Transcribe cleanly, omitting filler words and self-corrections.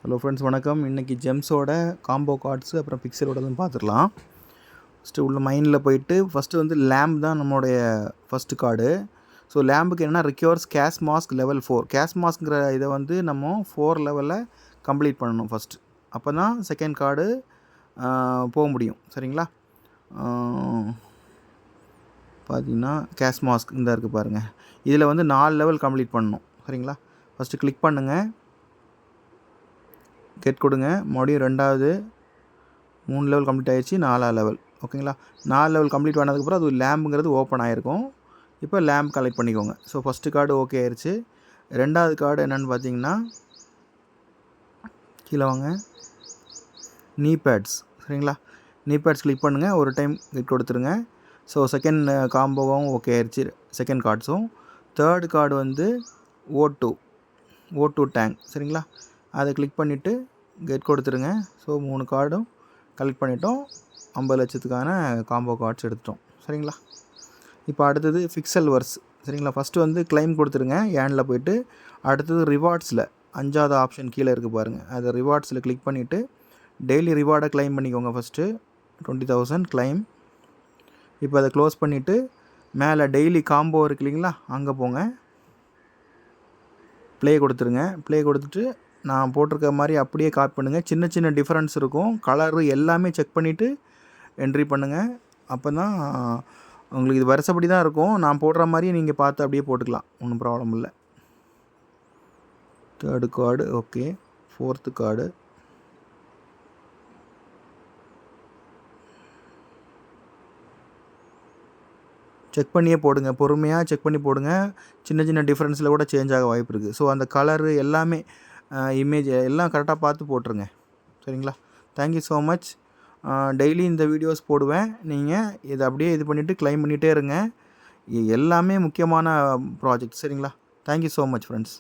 Hello friends, வணக்கம். இன்றைக்கி ஜெம்ஸோட combo cards அப்புறம் பிக்சலோடதும் பார்த்துக்கலாம். ஃபஸ்ட்டு உள்ள மைண்டில் போயிட்டு ஃபஸ்ட்டு வந்து லேம்ப் தான் நம்மளுடைய ஃபஸ்ட்டு கார்டு. ஸோ லேம்புக்கு என்னென்னா ரிக்யூர்ஸ் கேஷ் மாஸ்க் லெவல் 4. கேஷ் மாஸ்க்ங்கிற இதை வந்து நம்ம 4 லெவலில் கம்ப்ளீட் பண்ணணும் ஃபஸ்ட்டு. அப்போ தான் செகண்ட் கார்டு போக முடியும். சரிங்களா? பார்த்தீங்கன்னா கேஷ் மாஸ்க் இந்த இருக்குது பாருங்கள். இதில் வந்து 4 லெவல் கம்ப்ளீட் பண்ணணும். சரிங்களா? ஃபஸ்ட்டு கிளிக் பண்ணுங்கள், கெட் கொடுங்க. மறுபடியும் ரெண்டாவது 3 லெவல் கம்ப்ளீட் ஆகிடுச்சு. 4ஆவது லெவல். ஓகேங்களா? 4 லெவல் கம்ப்ளீட் பண்ணதுக்கப்புறம் அது லேம்புங்கிறது ஓப்பன் ஆகிருக்கும். இப்போ லேம்ப் கலெக்ட் பண்ணிக்கோங்க. ஸோ ஃபஸ்ட்டு கார்டு ஓகே ஆயிடுச்சு. ரெண்டாவது கார்டு என்னென்னு பார்த்தீங்கன்னா, கீழே வாங்க, நீ பேட்ஸ். சரிங்களா? நீ பேட்ஸ் கிளிக் பண்ணுங்கள், ஒரு டைம் கெட் கொடுத்துருங்க. ஸோ செகண்ட் காம்போவும் ஓகே ஆயிடுச்சு, செகண்ட் கார்ட்ஸும். தேர்டு கார்டு வந்து O2 டேங்க். சரிங்களா? அதை கிளிக் பண்ணிவிட்டு கெட் கொடுத்துருங்க. ஸோ 3 கார்டும் கலெக்ட் பண்ணிட்டோம். 50 லட்சத்துக்கான காம்போ கார்ட்ஸ் எடுத்துட்டோம். சரிங்களா? இப்போ அடுத்தது ஃபிக்சல் வர்ஸ். சரிங்களா? ஃபஸ்ட்டு வந்து கிளைம் கொடுத்துருங்க, ஏனில் போய்ட்டு. அடுத்தது ரிவார்ட்ஸில் 5வது ஆப்ஷன் கீழே இருக்குது பாருங்கள், அதை ரிவார்ட்ஸில் கிளிக் பண்ணிவிட்டு டெய்லி ரிவார்டை கிளைம் பண்ணிக்கோங்க. First 20,000 claim. இப்போ அதை க்ளோஸ் பண்ணிவிட்டு மேலே டெய்லி காம்போ இருக்கு இல்லைங்களா, அங்கே போங்க, ப்ளே கொடுத்துருங்க. ப்ளே கொடுத்துட்டு நான் போட்டிருக்க மாதிரி அப்படியே காப்பி பண்ணுங்கள். சின்ன சின்ன டிஃப்ரென்ஸ் இருக்கும், கலரு எல்லாமே செக் பண்ணிவிட்டு என்ட்ரி பண்ணுங்கள். அப்போ தான் உங்களுக்கு இது வருஷப்படி தான் இருக்கும். நான் போடுற மாதிரி நீங்கள் பார்த்து அப்படியே போட்டுக்கலாம், ஒன்றும் ப்ராப்ளம் இல்லை. Third card okay. Fourth card check பண்ணியே போடுங்க, பொறுமையாக செக் பண்ணி போடுங்க. சின்ன சின்ன டிஃப்ரென்ஸில் கூட சேஞ்ச் ஆக வாய்ப்பு இருக்குது. ஸோ அந்த கலரு எல்லாமே இமேஜ் எல்லாம் கரெக்டாக பார்த்து போட்டுருங்க. சரிங்களா? Thank you so much. டெய்லி இந்த வீடியோஸ் போடுவேன். நீங்கள் இதை அப்படியே இது பண்ணிவிட்டு கிளைம் பண்ணிகிட்டே இருங்க. எல்லாமே முக்கியமான ப்ராஜெக்ட். சரிங்களா? Thank you so much friends.